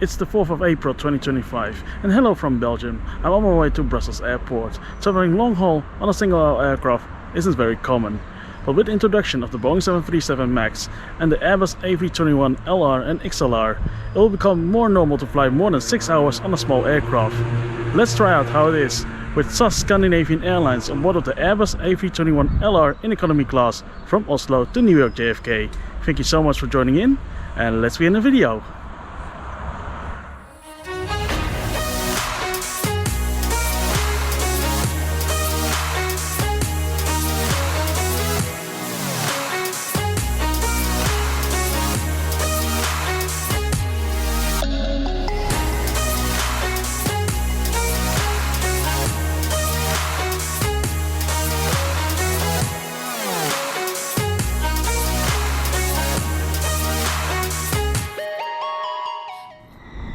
It's the 4th of April 2025 and hello from Belgium. I'm on my way to Brussels airport. Traveling long haul on a single aircraft isn't very common. But with the introduction of the Boeing 737 MAX and the Airbus A321LR and XLR, it will become more normal to fly more than 6 hours on a small aircraft. Let's try out how it is with SAS Scandinavian Airlines on board of the Airbus A321LR in economy class from Oslo to New York JFK. Thank you so much for joining in and let's begin the video.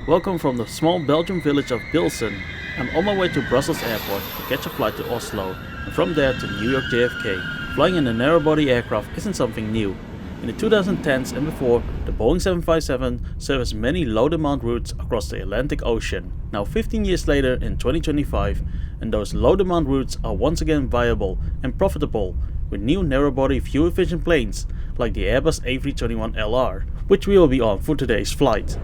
Welcome from the small Belgian village of Bilsen. I'm on my way to Brussels airport to catch a flight to Oslo and from there to New York JFK. Flying in a narrow-body aircraft isn't something new. In the 2010s and before, the Boeing 757 serviced many low-demand routes across the Atlantic Ocean. Now 15 years later in 2025, and those low-demand routes are once again viable and profitable with new narrow-body fuel-efficient planes like the Airbus A321LR, which we will be on for today's flight.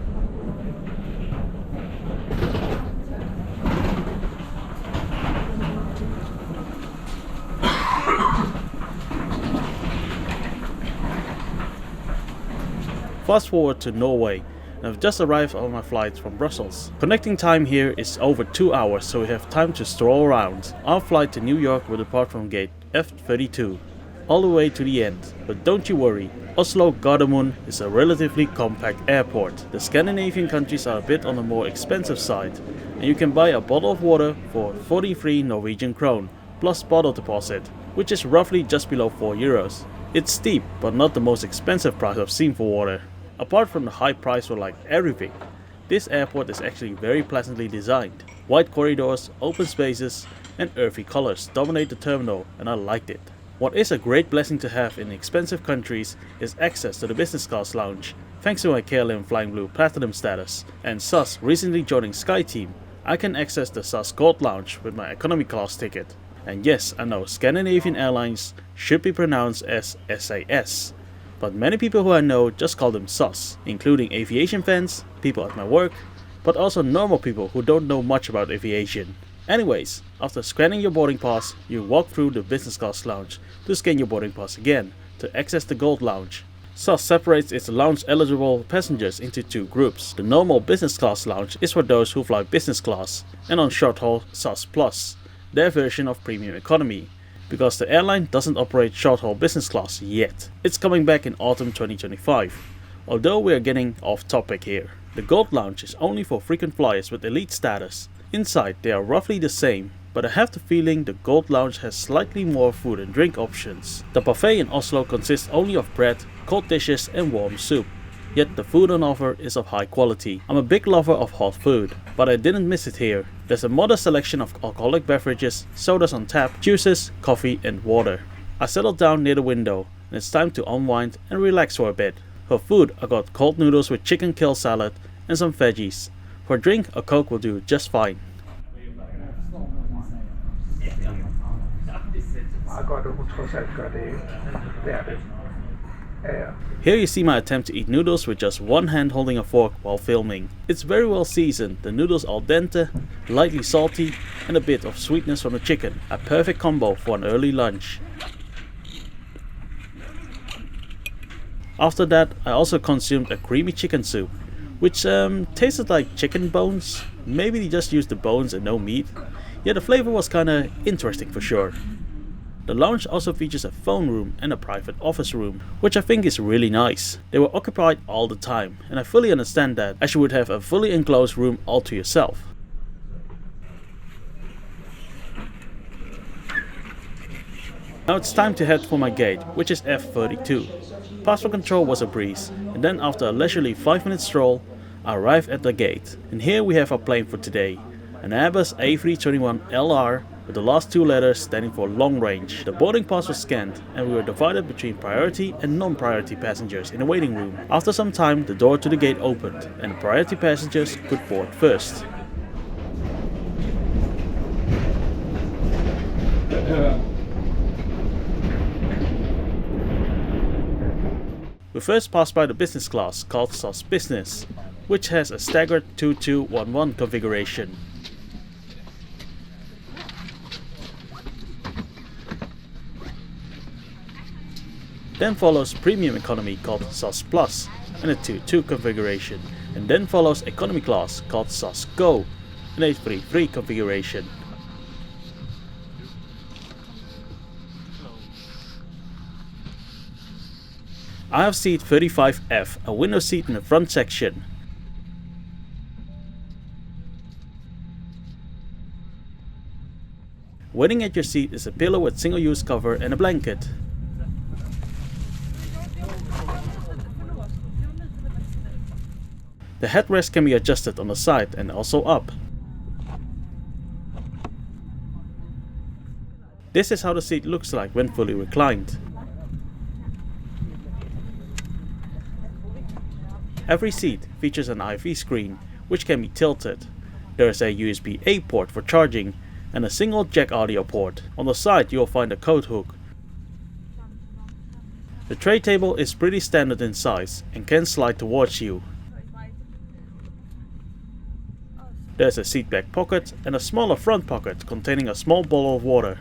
Fast forward to Norway, and I've just arrived on my flight from Brussels. Connecting time here is over 2 hours, so we have time to stroll around. Our flight to New York will depart from gate F32, all the way to the end. But don't you worry, Oslo Gardermoen is a relatively compact airport. The Scandinavian countries are a bit on the more expensive side, and you can buy a bottle of water for 43 Norwegian krone, plus bottle deposit, which is roughly just below 4 euros. It's steep, but not the most expensive price I've seen for water. Apart from the high price for like everything, this airport is actually very pleasantly designed. Wide corridors, open spaces and earthy colors dominate the terminal and I liked it. What is a great blessing to have in expensive countries is access to the business class lounge. Thanks to my KLM Flying Blue Platinum status and SAS recently joining SkyTeam, I can access the SAS Gold Lounge with my economy class ticket. And yes, I know Scandinavian Airlines should be pronounced as SAS. But many people who I know just call them SAS, including aviation fans, people at my work, but also normal people who don't know much about aviation. Anyways, after scanning your boarding pass, you walk through the business class lounge to scan your boarding pass again to access the gold lounge. SAS separates its lounge eligible passengers into two groups. The normal business class lounge is for those who fly business class, and on short haul SAS Plus, their version of premium economy. Because the airline doesn't operate short-haul business class yet. It's coming back in autumn 2025. Although we are getting off topic here. The Gold Lounge is only for frequent flyers with elite status. Inside they are roughly the same, but I have the feeling the Gold Lounge has slightly more food and drink options. The buffet in Oslo consists only of bread, cold dishes and warm soup. Yet the food on offer is of high quality. I'm a big lover of hot food, but I didn't miss it here. There's a modest selection of alcoholic beverages, sodas on tap, juices, coffee and water. I settled down near the window and it's time to unwind and relax for a bit. For food I got cold noodles with chicken kale salad and some veggies. For drink a Coke will do just fine. Here you see my attempt to eat noodles with just one hand holding a fork while filming. It's very well seasoned, the noodles al dente, lightly salty and a bit of sweetness from the chicken. A perfect combo for an early lunch. After that I also consumed a creamy chicken soup, which tasted like chicken bones. Maybe they just used the bones and no meat. Yeah, the flavor was kinda interesting for sure. The lounge also features a phone room and a private office room, which I think is really nice. They were occupied all the time, and I fully understand that, as you would have a fully enclosed room all to yourself. Now it's time to head for my gate, which is F32. Passport control was a breeze, and then after a leisurely 5-minute stroll, I arrived at the gate. And here we have our plane for today, an Airbus A321LR with the last two letters standing for long range. The boarding pass was scanned, and we were divided between priority and non-priority passengers in the waiting room. After some time, the door to the gate opened, and the priority passengers could board first. We first passed by the business class, called SAS Business, which has a staggered 2211 configuration. Then follows Premium Economy, called SAS Plus, and a 22 configuration, and then follows Economy Class, called SAS Go, an 833 configuration. I have seat 35F, a window seat in the front section. Waiting at your seat is a pillow with single-use cover and a blanket. The headrest can be adjusted on the side and also up. This is how the seat looks like when fully reclined. Every seat features an IV screen, which can be tilted. There is a USB-A port for charging and a single jack audio port. On the side you will find a coat hook. The tray table is pretty standard in size and can slide towards you. There's a seat back pocket and a smaller front pocket containing a small bottle of water.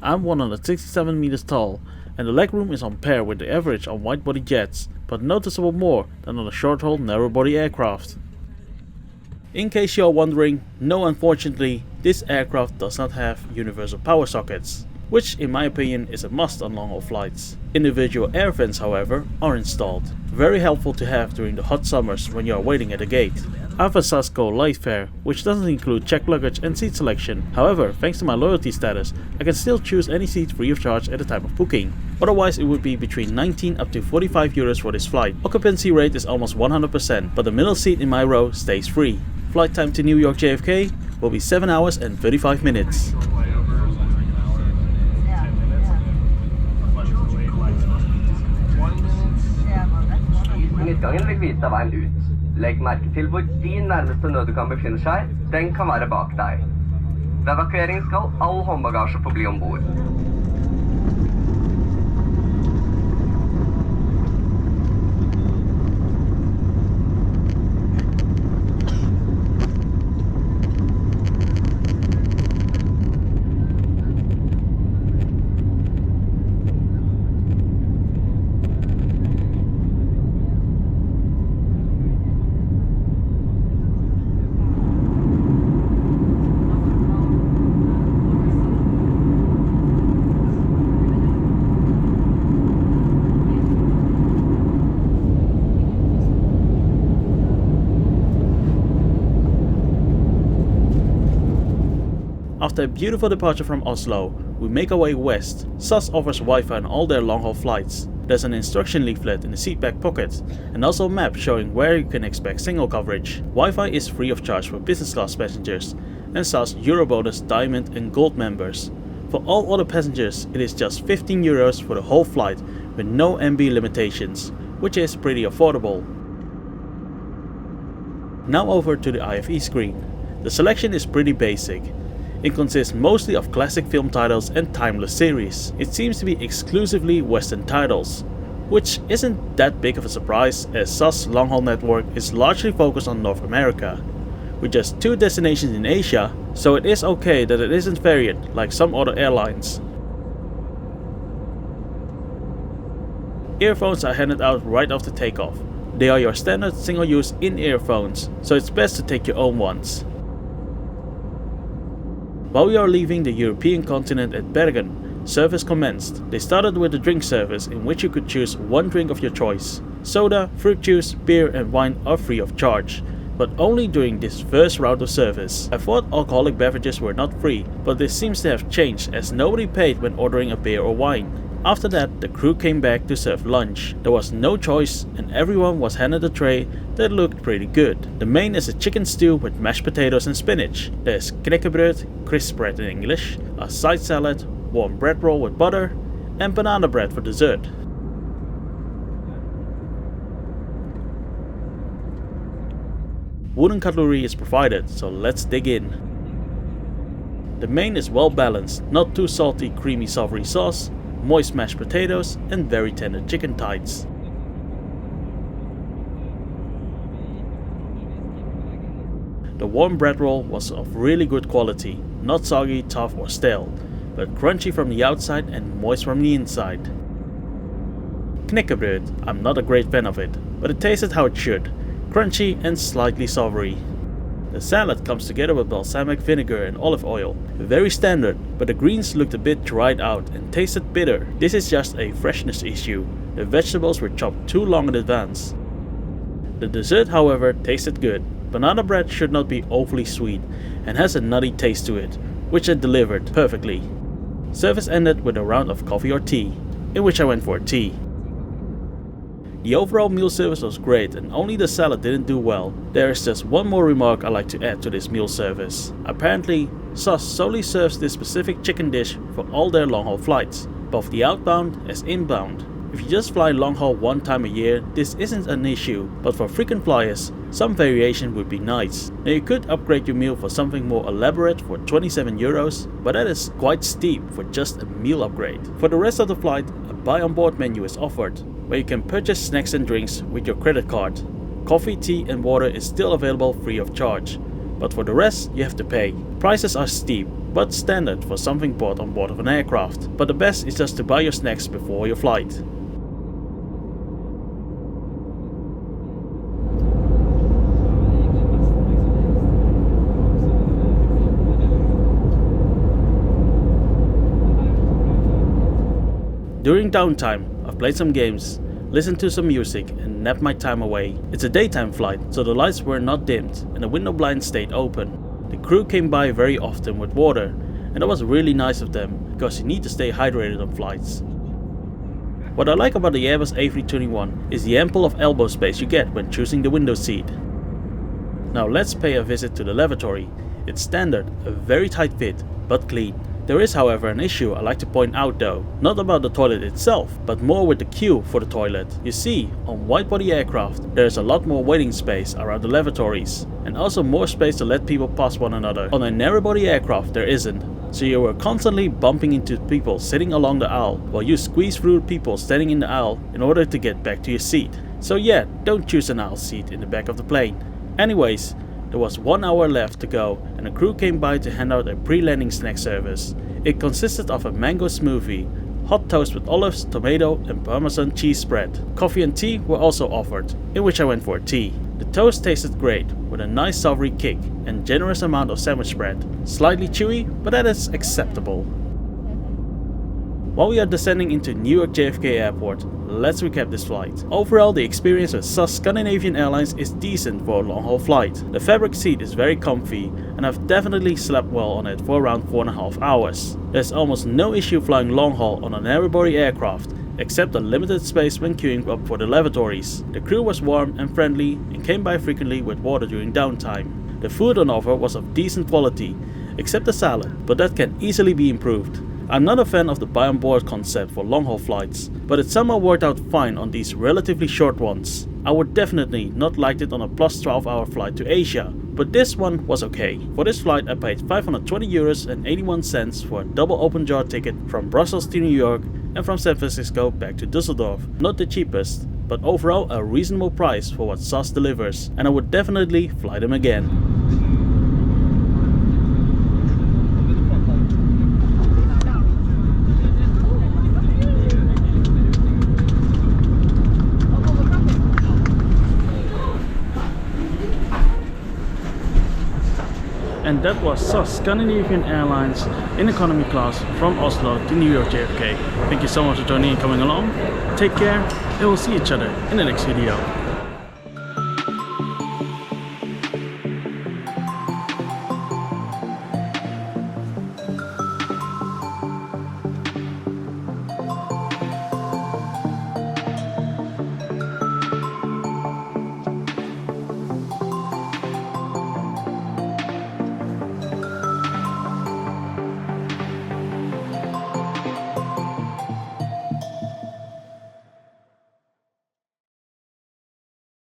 I'm 167 meters tall, and the legroom is on par with the average on wide-body jets, but noticeable more than on a short-haul narrow-body aircraft. In case you are wondering, no, unfortunately, this aircraft does not have universal power sockets, which in my opinion is a must on long-haul flights. Individual air vents, however, are installed. Very helpful to have during the hot summers when you are waiting at a gate. I have a SAS Go light fare, which doesn't include checked luggage and seat selection. However, thanks to my loyalty status, I can still choose any seat free of charge at the time of booking. Otherwise it would be between 19 up to 45 euros for this flight. Occupancy rate is almost 100%, but the middle seat in my row stays free. Flight time to New York JFK will be 7 hours and 35 minutes. Midtgangen vil vise deg veien ut. Legg merke til hvor din nærmeste nødutgang befinner seg. Den kan være bak deg. Ved evakuering skal all håndbagasje forbli ombord. After a beautiful departure from Oslo, we make our way west. SAS offers Wi-Fi on all their long-haul flights. There's an instruction leaflet in the seat back pocket, and also a map showing where you can expect signal coverage. Wi-Fi is free of charge for business class passengers, and SAS Eurobonus Diamond and Gold members. For all other passengers, it is just 15 euros for the whole flight with no MB limitations, which is pretty affordable. Now over to the IFE screen. The selection is pretty basic. It consists mostly of classic film titles and timeless series. It seems to be exclusively Western titles, which isn't that big of a surprise as SAS long-haul network is largely focused on North America, with just 2 destinations in Asia, so it is okay that it isn't varied like some other airlines. Earphones are handed out right after takeoff. They are your standard single-use in-ear phones, so it's best to take your own ones. While we are leaving the European continent at Bergen, service commenced. They started with a drink service in which you could choose one drink of your choice. Soda, fruit juice, beer and wine are free of charge, but only during this first round of service. I thought alcoholic beverages were not free, but this seems to have changed as nobody paid when ordering a beer or wine. After that, the crew came back to serve lunch. There was no choice and everyone was handed a tray that looked pretty good. The main is a chicken stew with mashed potatoes and spinach. There is knäckebröd, crisp bread in English, a side salad, warm bread roll with butter, and banana bread for dessert. Wooden cutlery is provided, so let's dig in. The main is well balanced, not too salty, creamy savory sauce, moist mashed potatoes and very tender chicken thighs. The warm bread roll was of really good quality, not soggy, tough or stale, but crunchy from the outside and moist from the inside. Knäckebröd, I'm not a great fan of it, but it tasted how it should, crunchy and slightly savory. The salad comes together with balsamic vinegar and olive oil. Very standard, but the greens looked a bit dried out and tasted bitter. This is just a freshness issue. The vegetables were chopped too long in advance. The dessert, however, tasted good. Banana bread should not be overly sweet and has a nutty taste to it, which it delivered perfectly. Service ended with a round of coffee or tea, in which I went for a tea. The overall meal service was great and only the salad didn't do well. There is just one more remark I'd like to add to this meal service. Apparently, SAS solely serves this specific chicken dish for all their long-haul flights, both the outbound as inbound. If you just fly long-haul one time a year, this isn't an issue, but for frequent flyers, some variation would be nice. Now you could upgrade your meal for something more elaborate for 27 euros, but that is quite steep for just a meal upgrade. For the rest of the flight, a buy on board menu is offered, where you can purchase snacks and drinks with your credit card. Coffee, tea and water is still available free of charge, but for the rest you have to pay. Prices are steep, but standard for something bought on board of an aircraft, but the best is just to buy your snacks before your flight. During downtime, I've played some games, listened to some music and napped my time away. It's a daytime flight, so the lights were not dimmed and the window blinds stayed open. The crew came by very often with water, and that was really nice of them, because you need to stay hydrated on flights. What I like about the Airbus A321 is the ample of elbow space you get when choosing the window seat. Now let's pay a visit to the lavatory. It's standard, a very tight fit, but clean. There is, however, an issue I'd like to point out though, not about the toilet itself, but more with the queue for the toilet. You see, on wide-body aircraft, there is a lot more waiting space around the lavatories, and also more space to let people pass one another. On a narrow-body aircraft there isn't, so you were constantly bumping into people sitting along the aisle, while you squeeze through people standing in the aisle in order to get back to your seat. So yeah, don't choose an aisle seat in the back of the plane. Anyways, there was 1 hour left to go and the crew came by to hand out a pre-landing snack service. It consisted of a mango smoothie, hot toast with olives, tomato and parmesan cheese spread. Coffee and tea were also offered, in which I went for tea. The toast tasted great, with a nice savory kick and generous amount of sandwich spread. Slightly chewy, but that is acceptable. While we are descending into New York JFK Airport, let's recap this flight. Overall, the experience with SAS Scandinavian Airlines is decent for a long-haul flight. The fabric seat is very comfy and I've definitely slept well on it for around 4.5 hours. There's almost no issue flying long-haul on a narrow-body aircraft, except a limited space when queuing up for the lavatories. The crew was warm and friendly and came by frequently with water during downtime. The food on offer was of decent quality, except the salad, but that can easily be improved. I'm not a fan of the buy on board concept for long haul flights, but it somehow worked out fine on these relatively short ones. I would definitely not like it on a plus 12-hour flight to Asia, but this one was okay. For this flight I paid 520 euros and 81 cents for a double open jar ticket from Brussels to New York and from San Francisco back to Düsseldorf. Not the cheapest, but overall a reasonable price for what SAS delivers, and I would definitely fly them again. And that was SAS Scandinavian Airlines in economy class from Oslo to New York JFK. Thank you so much for joining and coming along. Take care and we'll see each other in the next video.